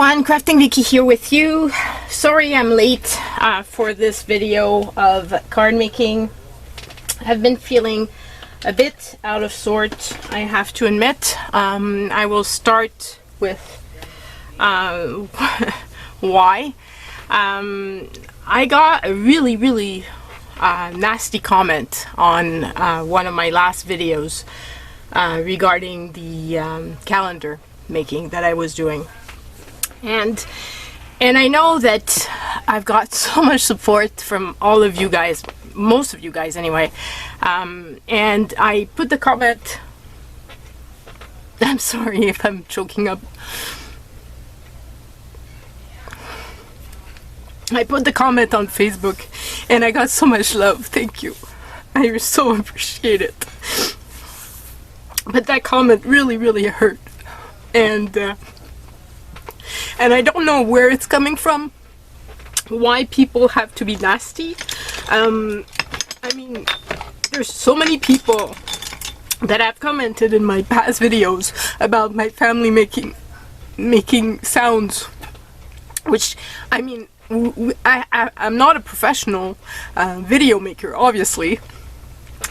everyone, Crafting Vicky here with you. Sorry I'm late for this video of card making. I've been feeling a bit out of sorts, I have to admit. I will start with why. I got a really nasty comment on one of my last videos regarding the calendar making that I was doing. And I know that I've got so much support from all of you guys, most of you guys anyway, and I put the comment, I'm sorry if I'm choking up, I put the comment on Facebook and I got so much love. Thank you, I so appreciate it. But that comment really hurt, and I don't know where it's coming from, why people have to be nasty. I mean, there's so many people that have commented in my past videos about my family making sounds, which, I mean, I'm not a professional video maker, obviously,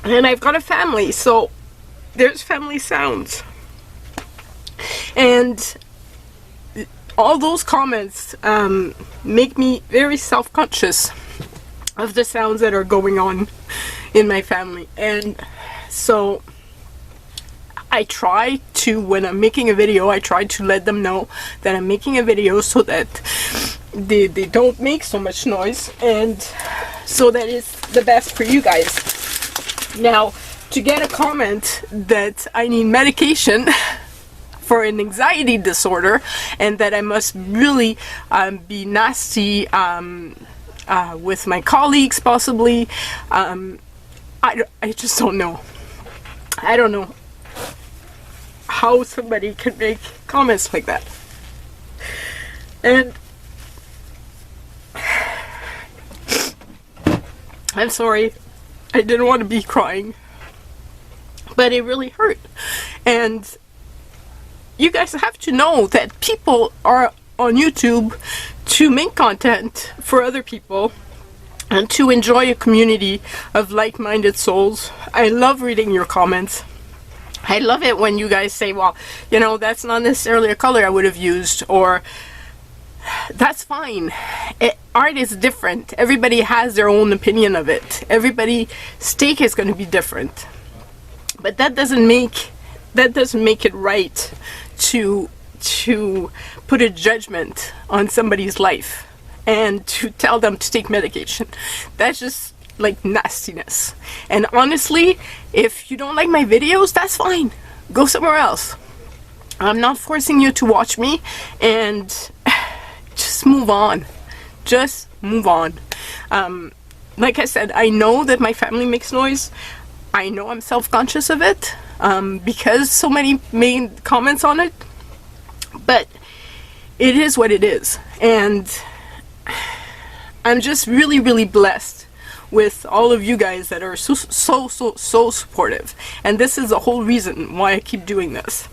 and I've got a family, so there's family sounds. And all those comments make me very self-conscious of the sounds that are going on in my family. And so I try to, when I'm making a video, I try to let them know that I'm making a video so that they don't make so much noise, and so that it's the best for you guys. Now, to get a comment that I need medication for an anxiety disorder and that I must really be nasty with my colleagues, possibly, I just don't know. I don't know how somebody can make comments like that. And I'm sorry, I didn't want to be crying, but it really hurt. And you guys have to know that people are on YouTube to make content for other people and to enjoy a community of like-minded souls. I love reading your comments. I love it when you guys say, well, you know, that's not necessarily a color I would have used, or that's fine. Art is different. Everybody has their own opinion of it. Everybody's take is going to be different. But that doesn't make it right to put a judgment on somebody's life and to tell them to take medication. That's just like nastiness. And honestly, if you don't like my videos, that's fine. Go somewhere else. I'm not forcing you to watch me, and just move on. Just move on. Like I said, I know that my family makes noise. I know I'm self-conscious of it because so many made comments on it, but it is what it is. And I'm just really blessed with all of you guys that are so supportive, and this is the whole reason why I keep doing this.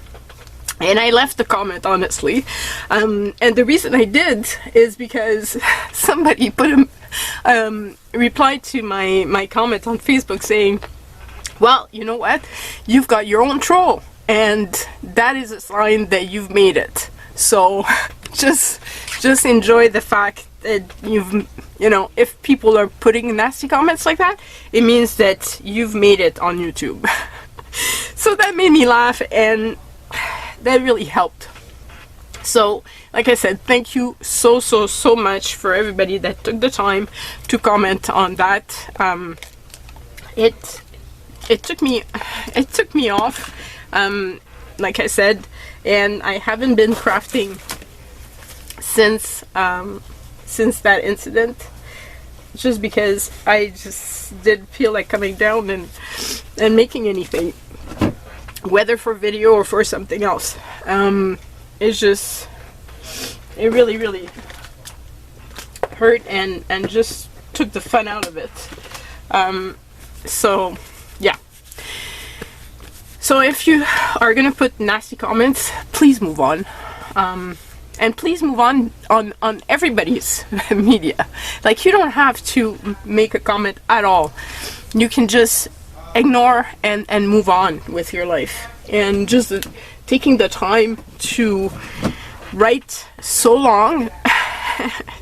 And I left the comment, honestly, and the reason I did is because somebody put a reply to my comment on Facebook saying, well, you know what, you've got your own troll, and that is a sign that you've made it. So just enjoy the fact that you know, if people are putting nasty comments like that, it means that you've made it on YouTube. So that made me laugh, and that really helped. So, like I said, thank you so much for everybody that took the time to comment on that. It took me off, like I said, and I haven't been crafting since that incident, just because I just didn't feel like coming down and making anything, whether for video or for something else. It really hurt and just took the fun out of it. So yeah. So if you are gonna put nasty comments, please move on. And please move on everybody's media. Like, you don't have to make a comment at all. You can just ignore and move on with your life. And just taking the time to write so long,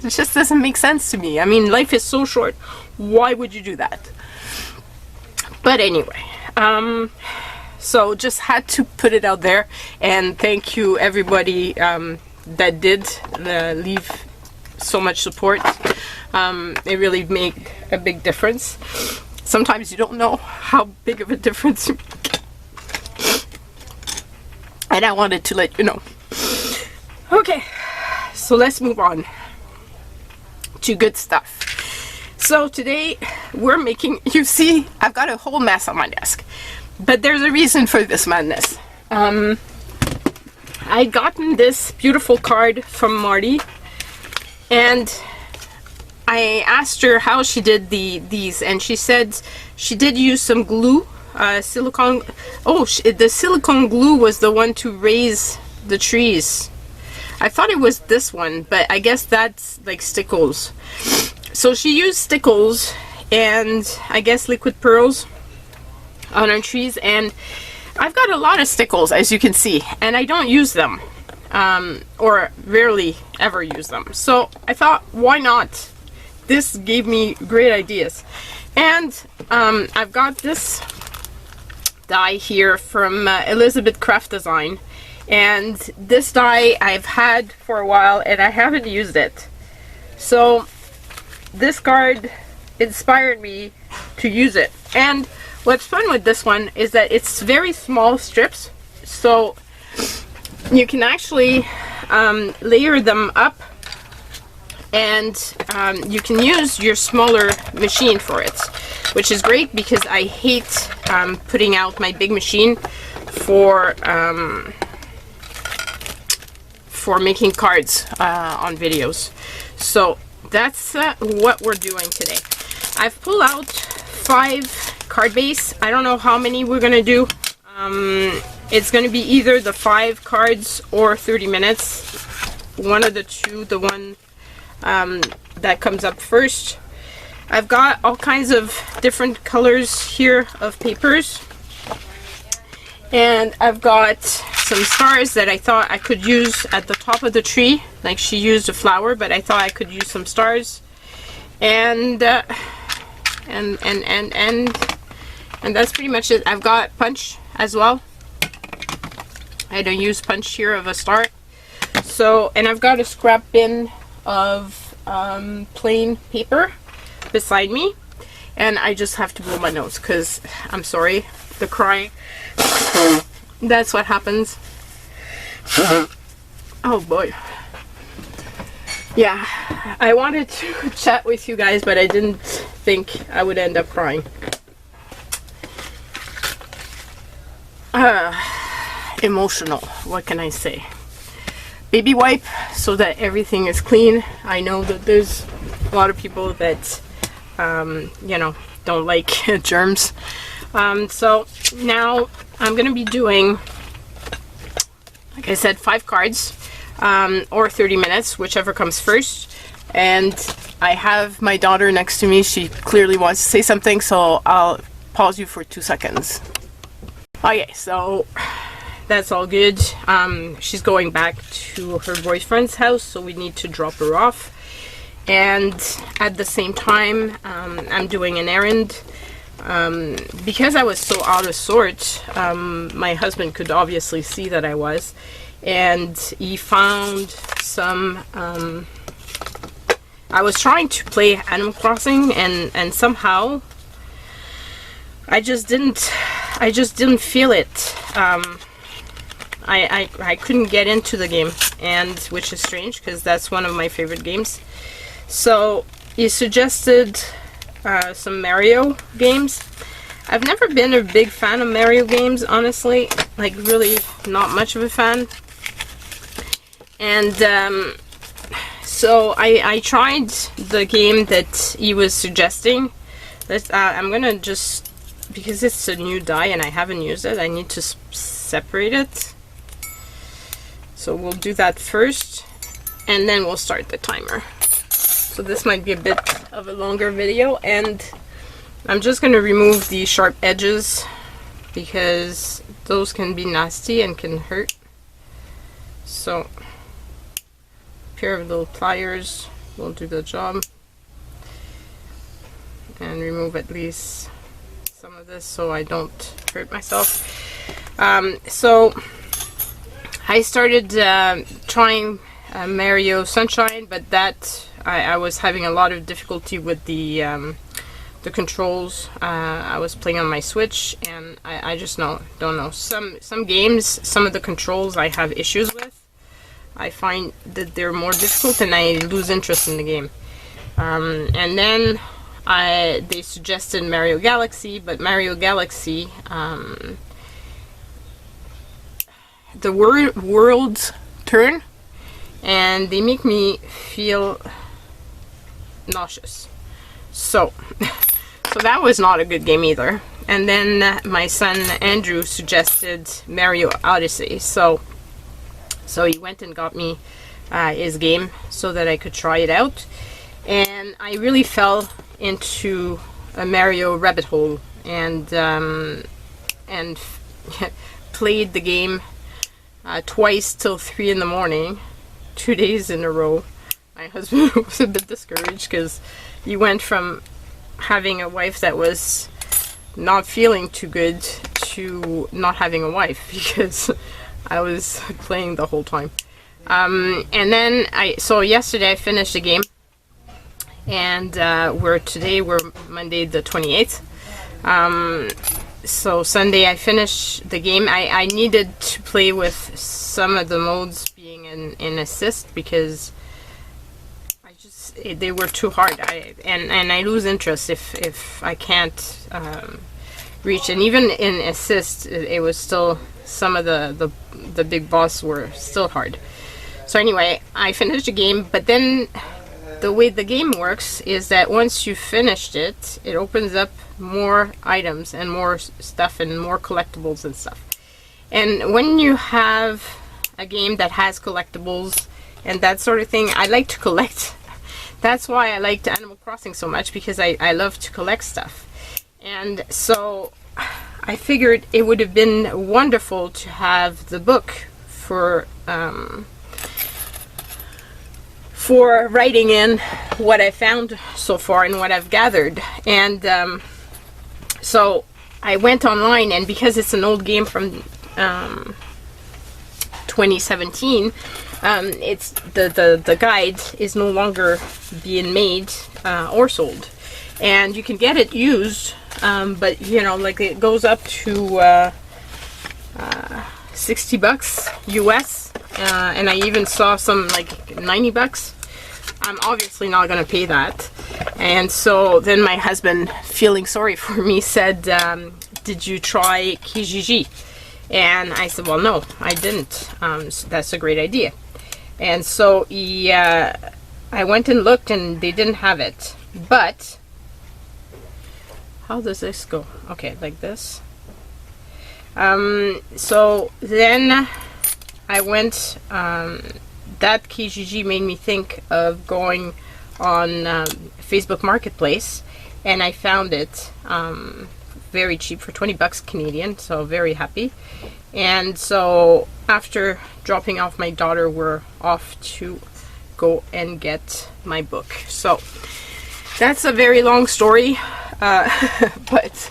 it just doesn't make sense to me. I mean, life is so short. Why would you do that? But anyway, so just had to put it out there, and thank you everybody that did leave so much support. It really made a big difference. Sometimes you don't know how big of a difference you make. And I wanted to let you know. Okay, so let's move on to good stuff. So today we're making, you see, I've got a whole mess on my desk, but there's a reason for this madness. I gotten this beautiful card from Marti, and I asked her how she did these, and she said she did use some glue, silicone. Oh, the silicone glue was the one to raise the trees. I thought it was this one, but I guess that's like stickles. So she used stickles and I guess liquid pearls on her trees, and I've got a lot of stickles, as you can see, and I don't use them, or rarely ever use them. So I thought, why not? This gave me great ideas. And I've got this die here from Elizabeth Craft Design, and this die I've had for a while and I haven't used it. So this card inspired me to use it. And what's fun with this one is that it's very small strips, so you can actually layer them up, and you can use your smaller machine for it, which is great because I hate putting out my big machine for making cards on videos. So that's what we're doing today. I've pulled out 5 card base. I don't know how many we're gonna do. It's gonna be either the 5 cards or 30 minutes. One of the two, the one that comes up first. I've got all kinds of different colors here of papers. And I've got some stars that I thought I could use at the top of the tree. Like, she used a flower, but I thought I could use some stars. And that's pretty much it. I've got punch as well. I don't use punch here of a star. So, and I've got a scrap bin of plain paper beside me. And I just have to blow my nose because, I'm sorry, the crying. That's what happens. Oh boy. Yeah, I wanted to chat with you guys, but I didn't think I would end up crying. Emotional, what can I say? Baby wipe so that everything is clean. I know that there's a lot of people that you know, don't like germs. So now I'm gonna be doing, like I said, 5 cards or 30 minutes, whichever comes first. And I have my daughter next to me. She clearly wants to say something, so I'll pause you for 2 seconds. Okay, so that's all good. She's going back to her boyfriend's house, so we need to drop her off. And at the same time, I'm doing an errand. Because I was so out of sorts, my husband could obviously see that I was, and he found some, I was trying to play Animal Crossing, and somehow I just didn't feel it. I couldn't get into the game, and which is strange because that's one of my favorite games. So he suggested some Mario games. I've never been a big fan of Mario games, honestly. Like, really not much of a fan. And so I tried the game that he was suggesting. I'm gonna just, because it's a new die and I haven't used it, I need to separate it. So we'll do that first. and then we'll start the timer. So this might be a bit of a longer video, and I'm just going to remove the sharp edges because those can be nasty and can hurt. So a pair of little pliers will do the job, and remove at least some of this so I don't hurt myself. So I started trying Mario Sunshine, but that I was having a lot of difficulty with the controls. I was playing on my Switch, and I just don't know. Some games, some of the controls I have issues with. I find that they're more difficult, and I lose interest in the game. And then they suggested Mario Galaxy, but Mario Galaxy, the worlds turn, and they make me feel nauseous. So that was not a good game either. And then my son Andrew suggested Mario Odyssey, so he went and got me his game so that I could try it out, and I really fell into a Mario rabbit hole, and played the game twice till 3 in the morning, 2 days in a row. My husband was a bit discouraged because he went from having a wife that was not feeling too good to not having a wife because I was playing the whole time. And then so yesterday I finished the game, and today we're Monday the 28th. So Sunday I finished the game. I needed to play with some of the modes being in assist because they were too hard. And I lose interest if I can't reach. And even in assist, it was still, some of the big boss were still hard. So anyway, I finished the game, but then the way the game works is that once you've finished it, it opens up more items and more stuff and more collectibles and stuff. And when you have a game that has collectibles and that sort of thing, I like to collect. That's why I liked Animal Crossing so much, because I love to collect stuff. And so I figured it would have been wonderful to have the book for writing in what I found so far and what I've gathered. And so I went online, and because it's an old game from 2017, it's the guide is no longer being made or sold, and you can get it used, but you know, like, it goes up to $60 US, and I even saw some like $90. I'm obviously not gonna pay that. And so then my husband, feeling sorry for me, said, did you try Kijiji? And I said, well, no, I didn't. So that's a great idea. And so I went and looked, and they didn't have it. But how does this go? Okay, like this. So then I went, that Kijiji made me think of going on Facebook Marketplace, and I found it very cheap for 20 bucks Canadian, so very happy. And so after dropping off my daughter, we're off to go and get my book. So that's a very long story, but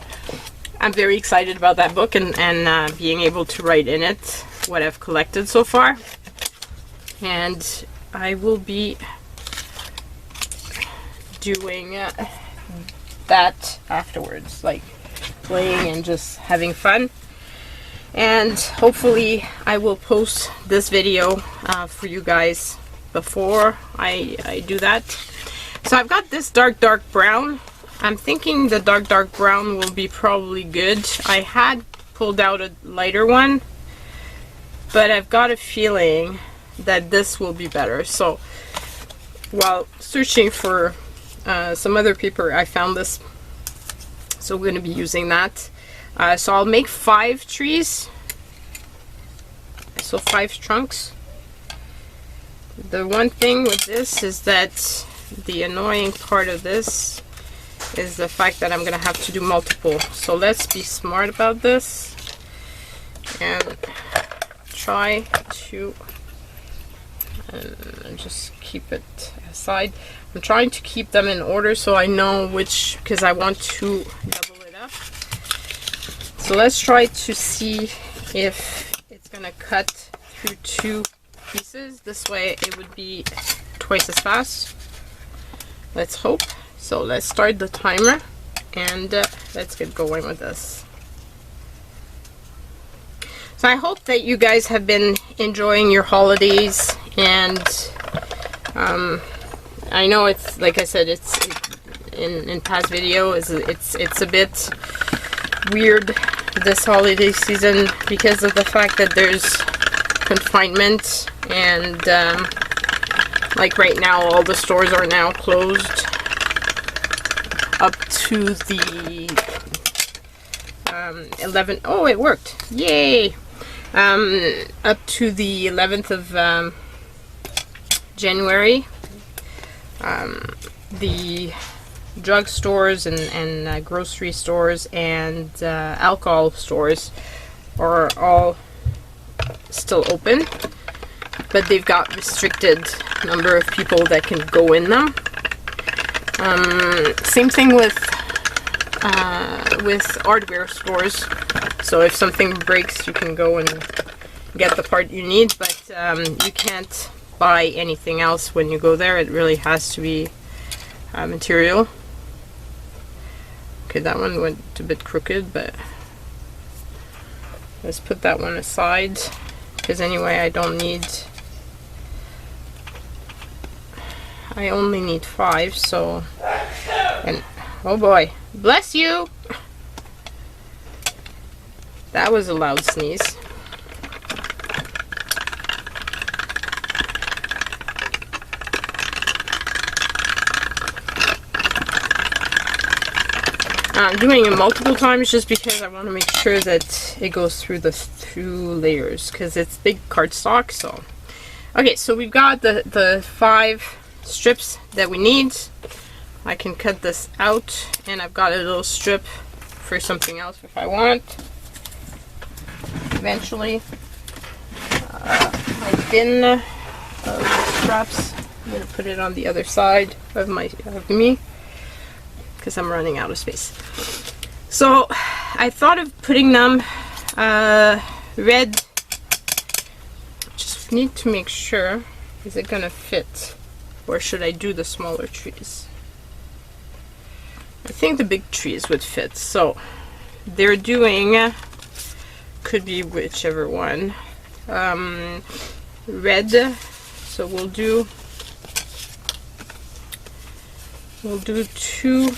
I'm very excited about that book, and being able to write in it what I've collected so far. And I will be doing that afterwards, like playing and just having fun. And hopefully I will post this video for you guys before I do that. So I've got this dark brown. I'm thinking the dark brown will be probably good. I had pulled out a lighter one, but I've got a feeling that this will be better. So while searching for some other paper, I found this, so we're going to be using that. So I'll make 5 trees, so 5 trunks, The one thing with this is that the annoying part of this is the fact that I'm gonna have to do multiple. So let's be smart about this and try to just keep it aside. I'm trying to keep them in order so I know which, because I want to double it up. So let's try to see if it's gonna cut through 2 pieces. This way it would be twice as fast. Let's hope. So let's start the timer and let's get going with this. So I hope that you guys have been enjoying your holidays, and I know it's, like I said, it's in past videos, it's a bit weird this holiday season because of the fact that there's confinement, and like right now all the stores are now closed up to the 11th. Oh, it worked, yay. Up to the 11th of January. The drugstores and grocery stores and alcohol stores are all still open, but they've got restricted number of people that can go in them. Same thing with hardware stores. So if something breaks, you can go and get the part you need, but you can't buy anything else when you go there. It really has to be material. Okay, that one went a bit crooked, but let's put that one aside, because anyway I only need 5, so, and oh boy, bless you! That was a loud sneeze. I'm doing it multiple times just because I want to make sure that it goes through the 2 layers, because it's big cardstock. So okay, so we've got the 5 strips that we need. I can cut this out, and I've got a little strip for something else if I want eventually. My bin of straps, I'm going to put it on the other side of me because I'm running out of space. So I thought of putting them red. Just need to make sure, is it gonna fit, or should I do the smaller trees? I think the big trees would fit. So they're doing, could be whichever one, red. So we'll do 2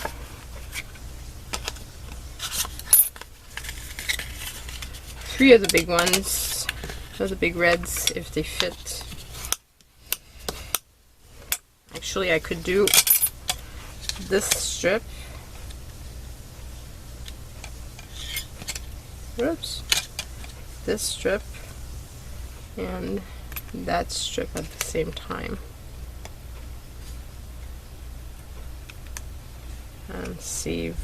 3 of the big ones, of the big reds, if they fit. Actually, I could do this strip. Whoops. This strip and that strip at the same time. And save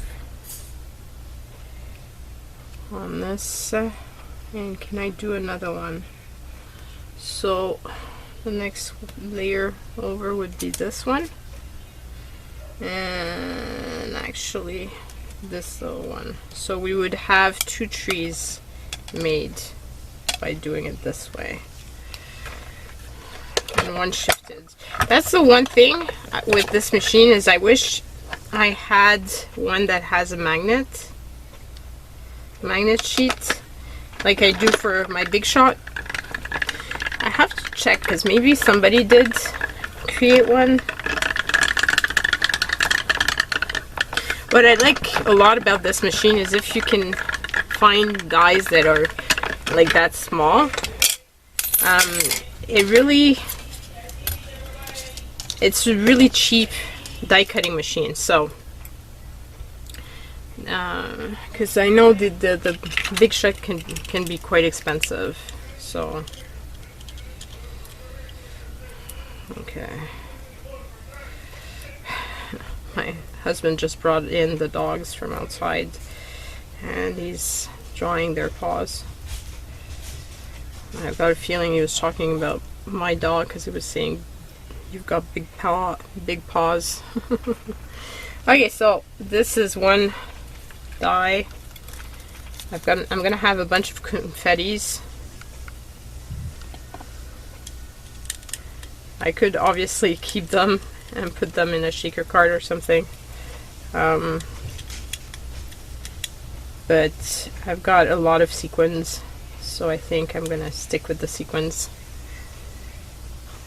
on this. And can I do another one? So the next layer over would be this one, and actually this little one. So we would have 2 trees made by doing it this way, and one shifted. That's the one thing with this machine, is I wish I had one that has a magnet sheet like I do for my Big Shot. I have to check, because maybe somebody did create one. What I like a lot about this machine is if you can find dies that are like that small. It's a really cheap die cutting machine. So because I know the Big Shot can be quite expensive. So Okay. My husband just brought in the dogs from outside and he's drawing their paws. I've got a feeling he was talking about my dog because he was saying you've got big paws. Okay, so this is one die. I'm gonna have a bunch of confettis. I could obviously keep them and put them in a shaker card or something. But I've got a lot of sequins, so I think I'm gonna stick with the sequins.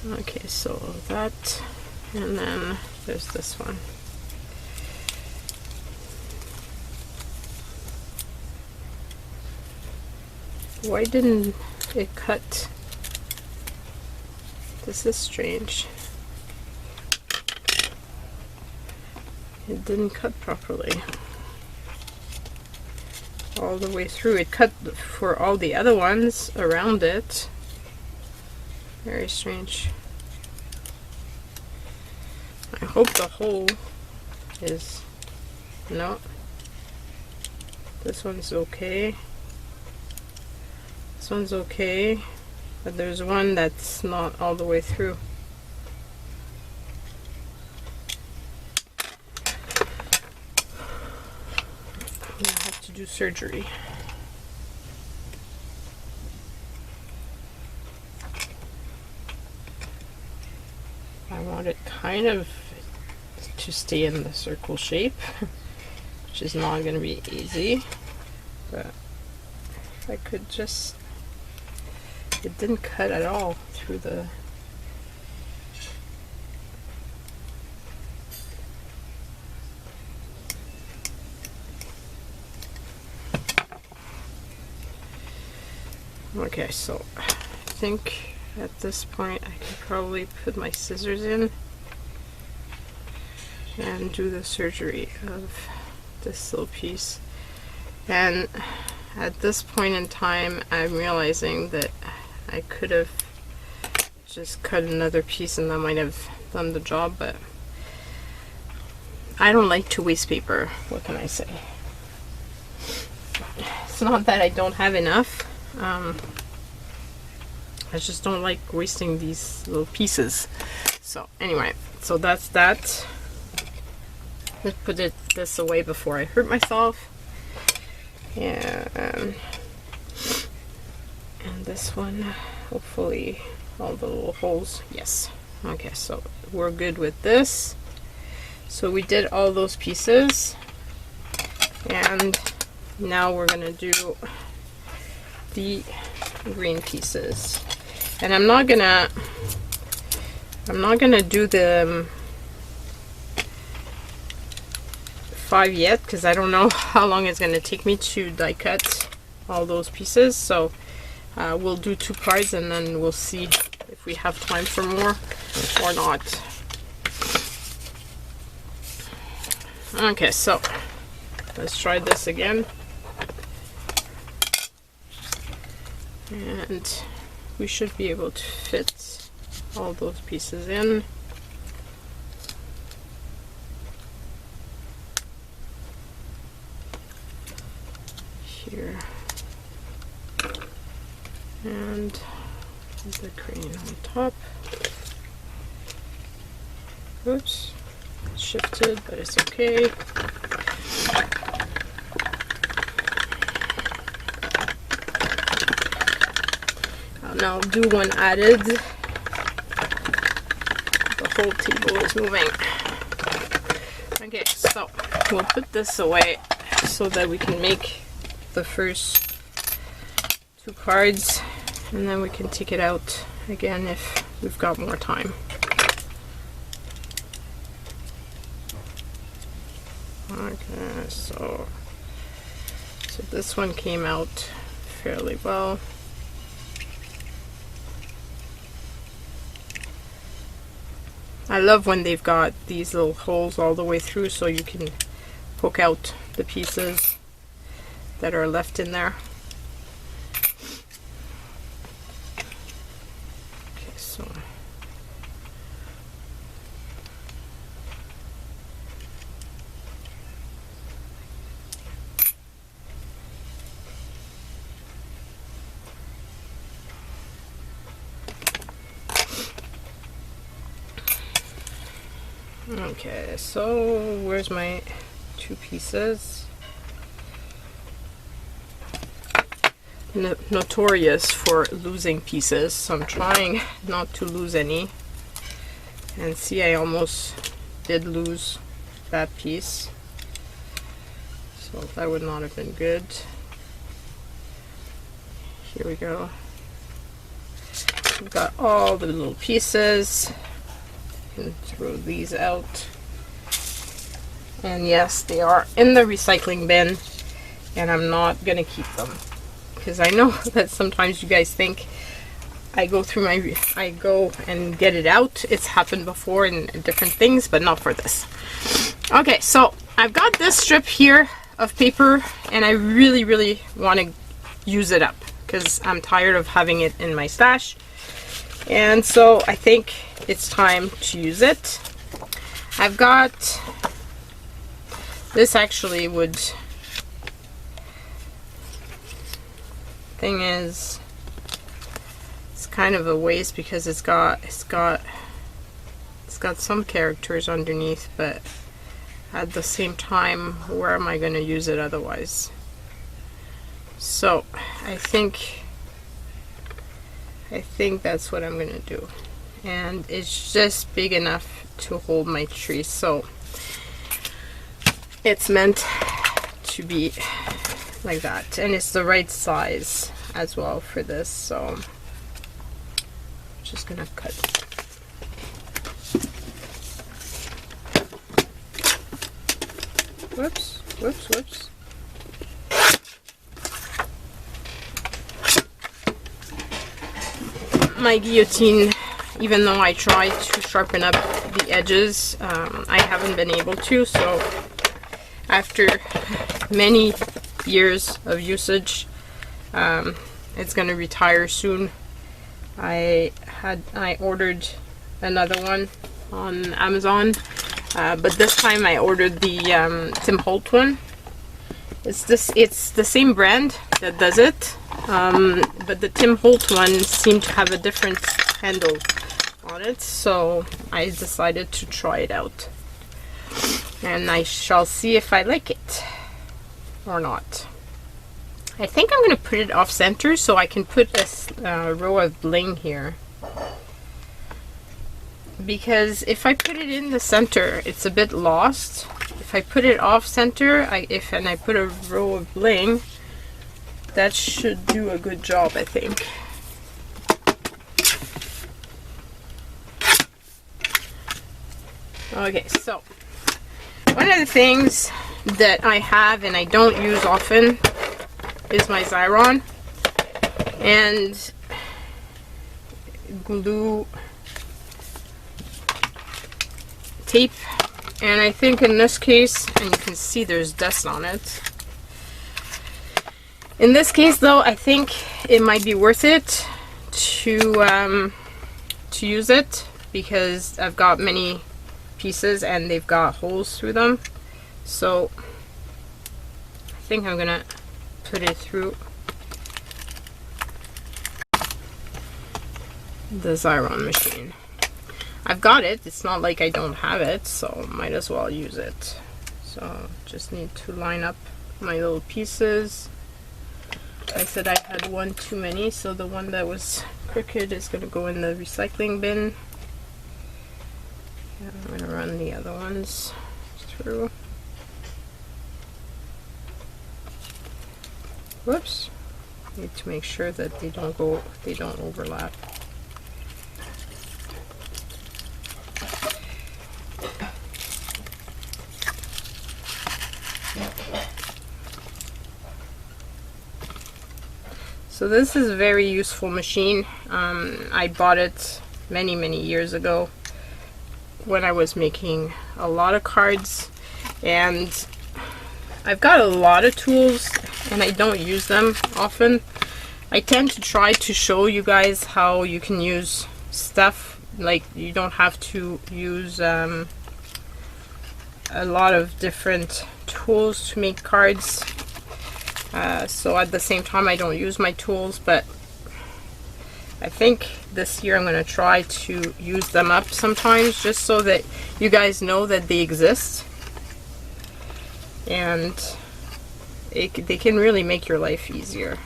Okay, so that, and then there's this one. Why didn't it cut? This is strange. It didn't cut properly all the way through. It cut for all the other ones around it. Very strange. I hope the hole is... No. This one's okay. This one's okay. But there's one that's not all the way through. I'm gonna have to do surgery. I want it kind of to stay in the circle shape, which is not going to be easy, but if I could just... It didn't cut at all through the... Okay, so I think at this point I can probably put my scissors in and do the surgery of this little piece. And at this point in time I'm realizing that I could have just cut another piece and that might have done the job, but I don't like to waste paper. What can I say? It's not that I don't have enough. I just don't like wasting these little pieces. So anyway, so that's that. Let's put this away before I hurt myself. And this one, hopefully all the little holes, yes. Okay, so we're good with this. So we did all those pieces, and now we're gonna do the green pieces. And I'm not gonna do the 5 yet, because I don't know how long it's gonna take me to die cut all those pieces. So we'll do 2 cards and then we'll see if we have time for more or not. Okay, so let's try this again. And we should be able to fit all those pieces in. Here. And the green on top. Oops, it shifted, but it's okay. I'll now do one added. The whole table is moving. Okay, so we'll put this away so that we can make the first 2 cards, and then we can take it out again if we've got more time. Okay, so this one came out fairly well. I love when they've got these little holes all the way through so you can poke out the pieces that are left in there. Okay, so Okay, so where's my 2 pieces? Notorious for losing pieces, so I'm trying not to lose any. And see, I almost did lose that piece, so that would not have been good. Here we go. We've got all the little pieces. And throw these out. And yes, they are in the recycling bin, and I'm not gonna keep them because I know that sometimes you guys think I go and get it out. It's happened before in different things, but not for this. Okay, so I've got this strip here of paper, and I really want to use it up because I'm tired of having it in my stash. And so I think it's time to use it. I've got this, actually would, thing is, it's kind of a waste because it's got some characters underneath, but at the same time, where am I going to use it otherwise? So I think that's what I'm gonna do, and it's just big enough to hold my tree, so it's meant to be like that, and it's the right size as well for this, so I'm just gonna cut. Whoops. My guillotine, even though I tried to sharpen up the edges, I haven't been able to, so after many years of usage, it's going to retire soon. I ordered another one on Amazon, but this time I ordered the Tim Holt one. It's the same brand that does it, but the Tim Holt one seemed to have a different handle on it, so I decided to try it out, and I shall see if I like it or not. I think I'm going to put it off center so I can put a row of bling here, because if I put it in the center, it's a bit lost. If I put it off center, I put a row of bling, that should do a good job, I think. Okay, so one of the things that I have and I don't use often is my Xyron and glue tape, and I think in this case, and you can see there's dust on it. In this case though, I think it might be worth it to use it, because I've got many pieces and they've got holes through them, so I think I'm gonna put it through the Xyron machine. I've got it, it's not like I don't have it, so might as well use it. So just need to line up my little pieces. I said I had one too many, so the one that was crooked is going to go in the recycling bin. And I'm going to run the other ones through. Whoops. Need to make sure that they don't overlap. So this is a very useful machine. I bought it many years ago when I was making a lot of cards, and I've got a lot of tools and I don't use them often. I tend to try to show you guys how you can use stuff, like you don't have to use a lot of different tools to make cards. So at the same time, I don't use my tools, but I think this year I'm going to try to use them up sometimes, just so that you guys know that they exist. And they can really make your life easier.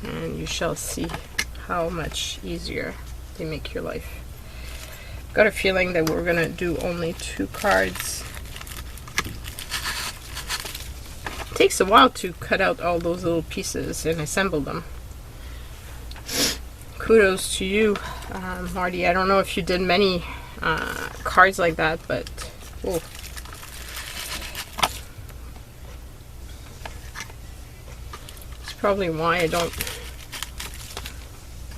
And you shall see how much easier they make your life. Got a feeling that we're gonna do only 2 cards. It takes a while to cut out all those little pieces and assemble them. Kudos to you, Marty. I don't know if you did many cards like that, but whoa. It's probably why I don't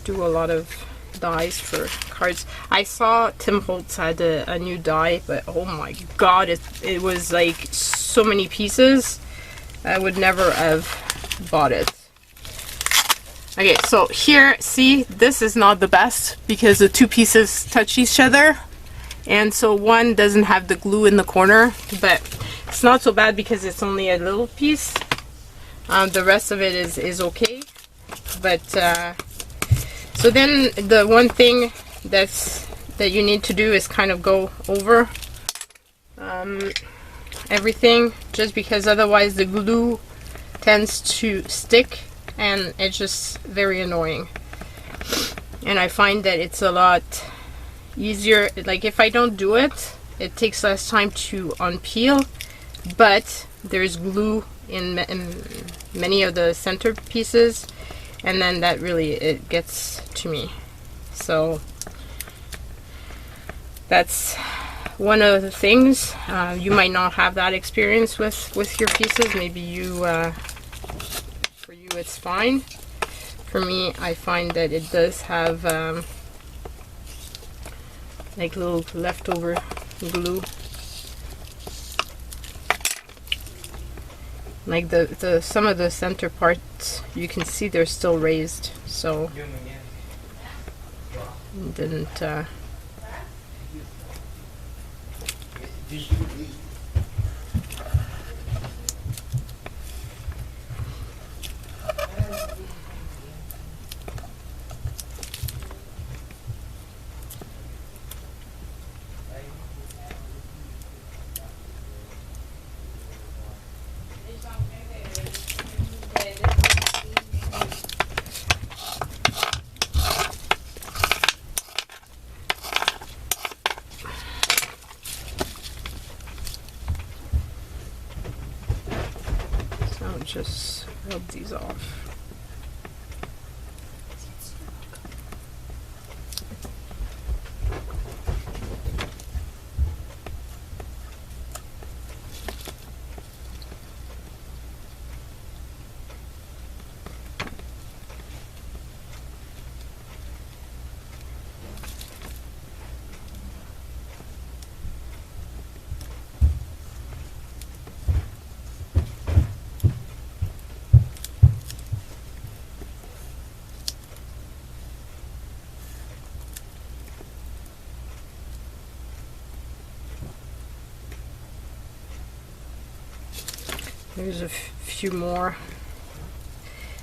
do a lot of dies for cards. I saw Tim Holtz had a new die, but oh my god, it was like so many pieces. I would never have bought it. Okay, so here, see, this is not the best because the 2 pieces touch each other, and so one doesn't have the glue in the corner, but it's not so bad because it's only a little piece. The rest of it is okay, but so then the one thing that you need to do is kind of go over everything, just because otherwise the glue tends to stick and it's just very annoying. And I find that it's a lot easier, like if I don't do it, it takes less time to unpeel, but there's glue in many of the center pieces, and then that really, it gets to me. So that's one of the things. You might not have that experience with your pieces. Maybe you for you it's fine. For me, I find that it does have like little leftover glue, like the some of the center parts you can see they're still raised, so didn't just rub these off. There's a few more.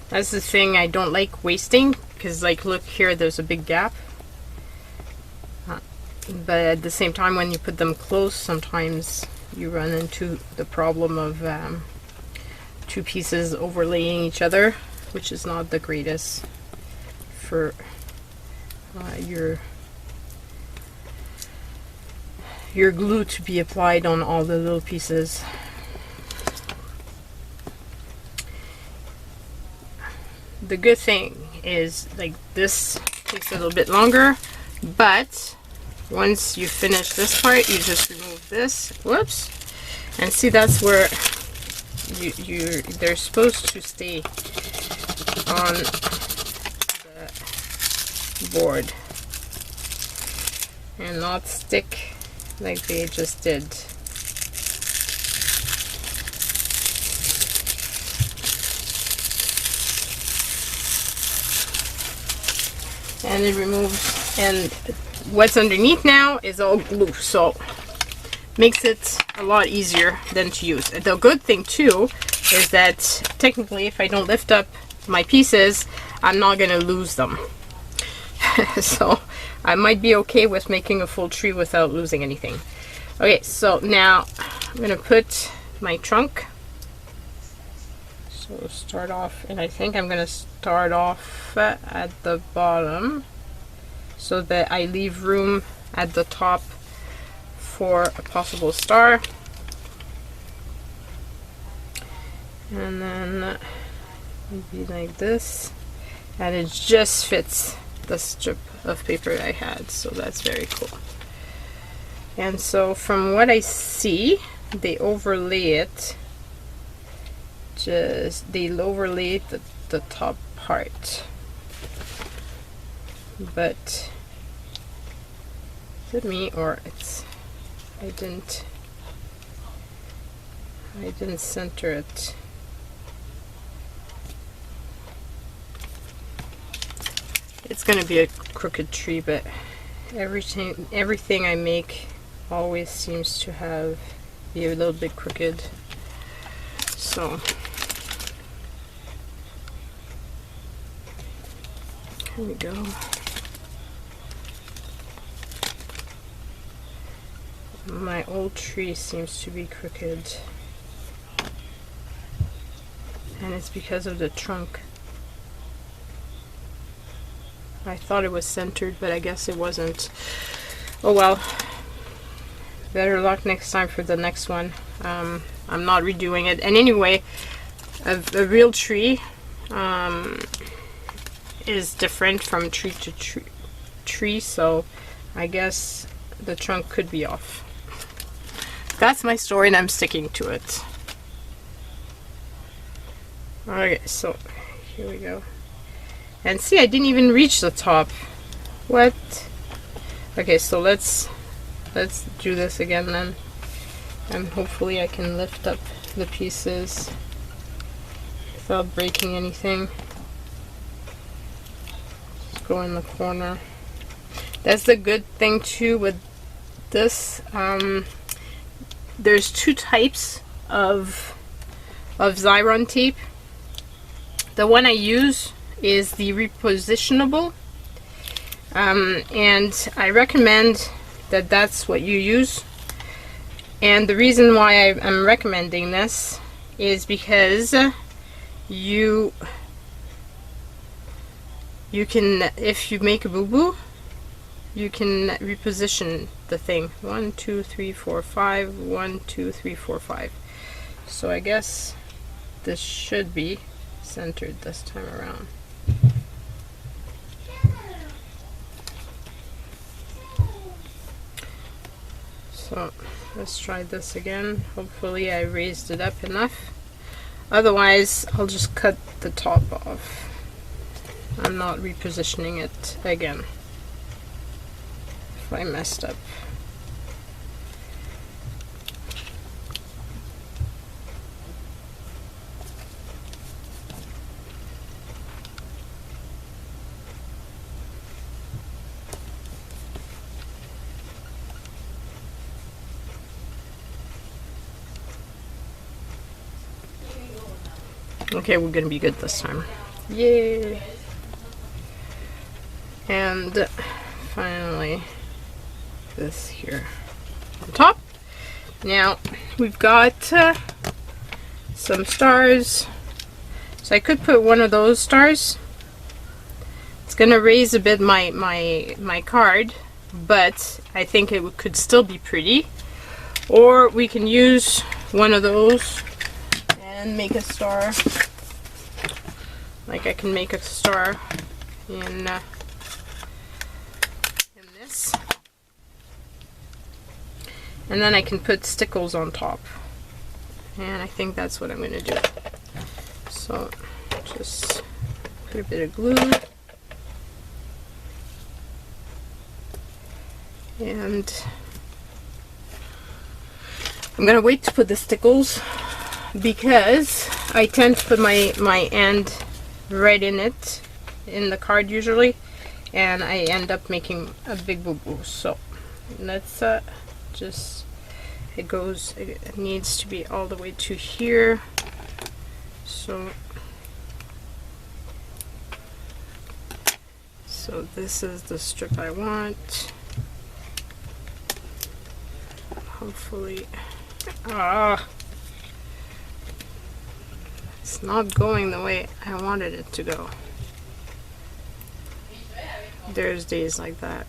That's the thing I don't like wasting, because like look here, there's a big gap. But at the same time, when you put them close, sometimes you run into the problem of 2 pieces overlaying each other, which is not the greatest for your glue to be applied on all the little pieces. The good thing is, like, this takes a little bit longer, but once you finish this part, you just remove this, whoops, and see, that's where they're supposed to stay on the board and not stick like they just did. And it removes, and what's underneath now is all glue, so makes it a lot easier than to use. The good thing too is that technically if I don't lift up my pieces, I'm not gonna lose them. So I might be okay with making a full tree without losing anything. Okay, so now I'm gonna put my trunk. So start off, and I think I'm gonna start off at the bottom so that I leave room at the top for a possible star. And then maybe like this, and it just fits the strip of paper I had, so that's very cool. And so from what I see, they overlay it, they overlay the top part, but is it me or it's I didn't center it. It's gonna be a crooked tree, but everything I make always seems to be a little bit crooked. So here we go. My old tree seems to be crooked, and it's because of the trunk. I thought it was centered, but I guess it wasn't. Oh well. Better luck next time for the next one. I'm not redoing it. And anyway, a real tree is different from tree to tree, so I guess the trunk could be off. That's my story, and I'm sticking to it. Okay, so here we go. And see, I didn't even reach the top. What? Okay, so let's do this again then. And hopefully I can lift up the pieces without breaking anything. Just go in the corner. That's the good thing too with this. There's two types of Xyron tape. The one I use is the repositionable, and I recommend that that's what you use. And the reason why I'm recommending this is because you can, if you make a boo-boo, you can reposition the thing. 1, 2, 3, 4, 5. 1, 2, 3, 4, 5. So I guess this should be centered this time around. So let's try this again. Hopefully I raised it up enough. Otherwise, I'll just cut the top off. I'm not repositioning it again if I messed up. Okay, we're gonna be good this time. Yay! And finally, this here on top. Now we've got some stars. So I could put one of those stars. It's gonna raise a bit my card, but I think it could still be pretty. Or we can use one of those and make a star. Like I can make a star in this, and then I can put stickles on top, and I think that's what I'm going to do. So just put a bit of glue, and I'm going to wait to put the stickles because I tend to put my end right in it, in the card usually, and I end up making a big boo-boo. So let's just, it needs to be all the way to here. So this is the strip I want. Hopefully, it's not going the way I wanted it to go. There's days like that.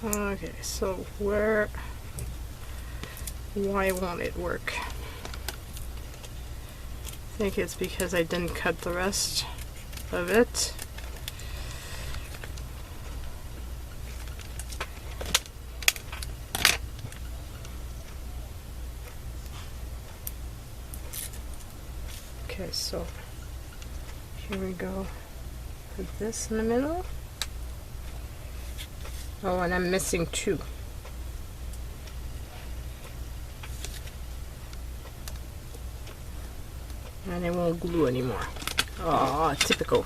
Okay, so why won't it work? I think it's because I didn't cut the rest of it. Okay, so here we go. Put this in the middle. Oh, and I'm missing 2. And it won't glue anymore. Oh, typical.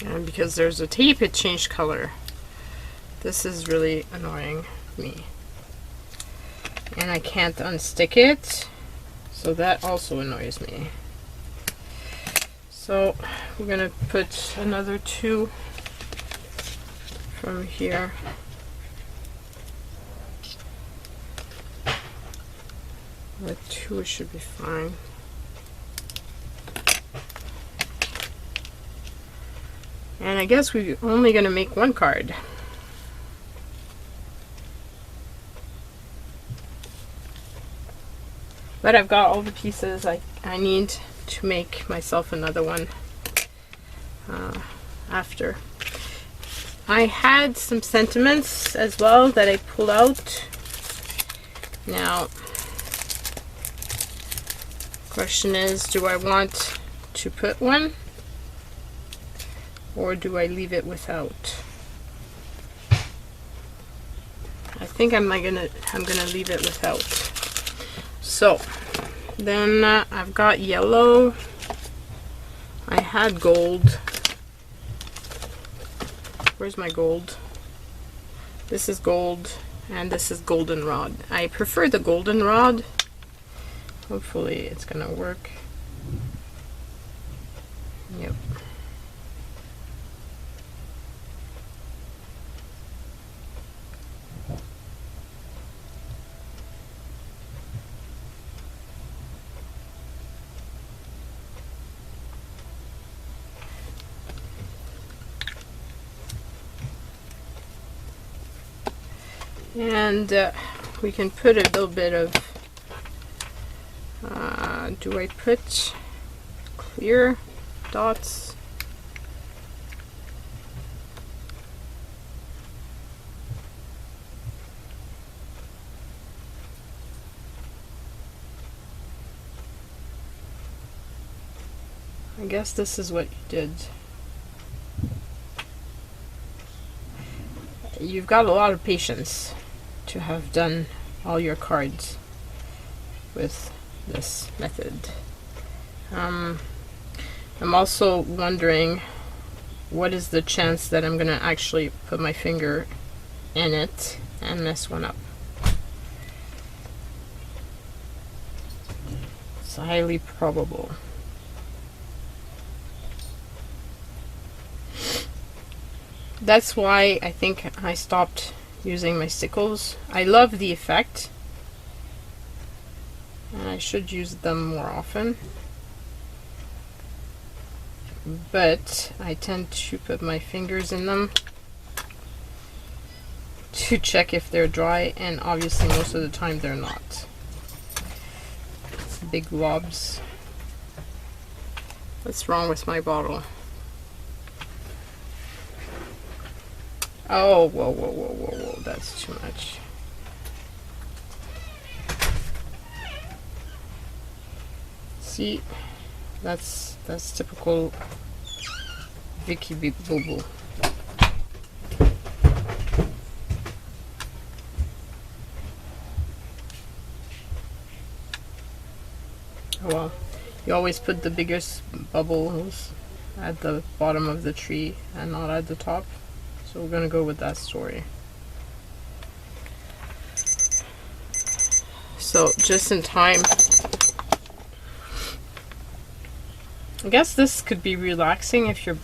And because there's a tape, it changed color. This is really annoying me. And I can't unstick it, so that also annoys me. So we're gonna put another 2 from here. With 2 should be fine. And I guess we're only gonna make 1 card. But I've got all the pieces I need to make myself another one after. I had some sentiments as well that I pulled out. Now, question is, do I want to put one? Or do I leave it without? I think I'm gonna leave it without. So then I've got yellow. I had gold. Where's my gold? This is gold, and this is goldenrod. I prefer the goldenrod. Hopefully it's gonna work. Yep. And we can put a little bit of, do I put clear dots? I guess this is what you did. You've got a lot of patience to have done all your cards with this method. I'm also wondering, what is the chance that I'm gonna actually put my finger in it and mess one up? It's highly probable. That's why I think I stopped using my stickles. I love the effect, and I should use them more often, but I tend to put my fingers in them to check if they're dry, and obviously most of the time they're not. Big globs. What's wrong with my bottle? Oh, whoa, whoa, whoa, whoa, whoa, that's too much. See, That's typical Vicky Big Boo Boo. Oh well, you always put the biggest bubbles at the bottom of the tree and not at the top. So we're gonna go with that story. So just in time. I guess this could be relaxing if your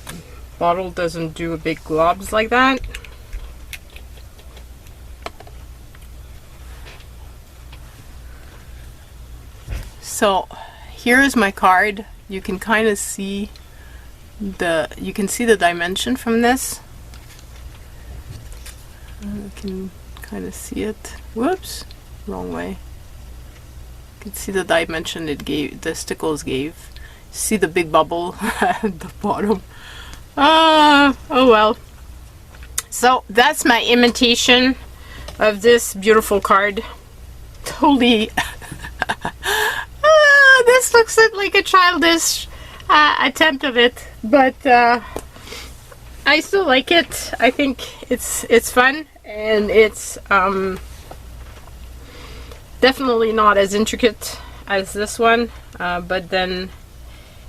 bottle doesn't do a big globs like that. So here is my card. You can kind of see the dimension from this. You can kind of see it. Whoops, wrong way. You can see the dimension it gave, the stickles gave. See the big bubble at the bottom. Oh well. So that's my imitation of this beautiful card. Totally. This looks like a childish attempt of it, but I still like it. I think it's fun, and it's definitely not as intricate as this one, but then.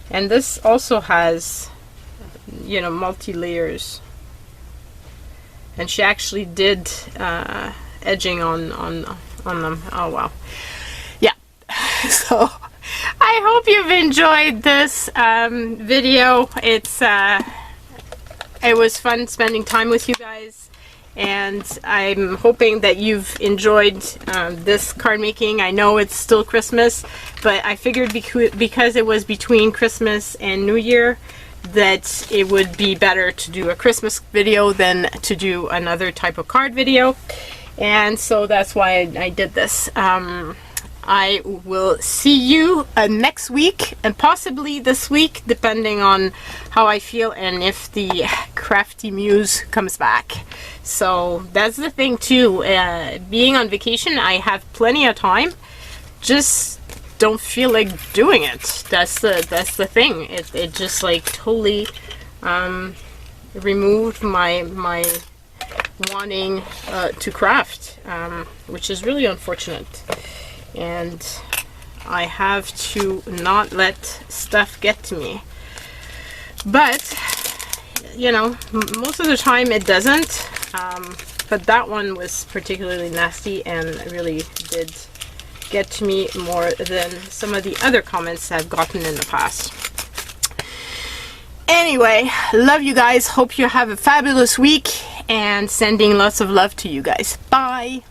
And this also has, you know, multi-layers. And she actually did edging on them. Oh wow. Yeah. So I hope you've enjoyed this video. It was fun spending time with you guys. And I'm hoping that you've enjoyed this card making. I know it's still Christmas, but I figured because it was between Christmas and New Year that it would be better to do a Christmas video than to do another type of card video. And so that's why I did this. I will see you next week, and possibly this week, depending on how I feel and if the crafty muse comes back. So that's the thing too. Being on vacation, I have plenty of time. Just don't feel like doing it. That's the thing. It just like totally removed my wanting to craft, which is really unfortunate. And I have to not let stuff get to me. But, you know, most of the time it doesn't. But that one was particularly nasty and really did get to me more than some of the other comments I've gotten in the past. Anyway, love you guys. Hope you have a fabulous week, and sending lots of love to you guys. Bye!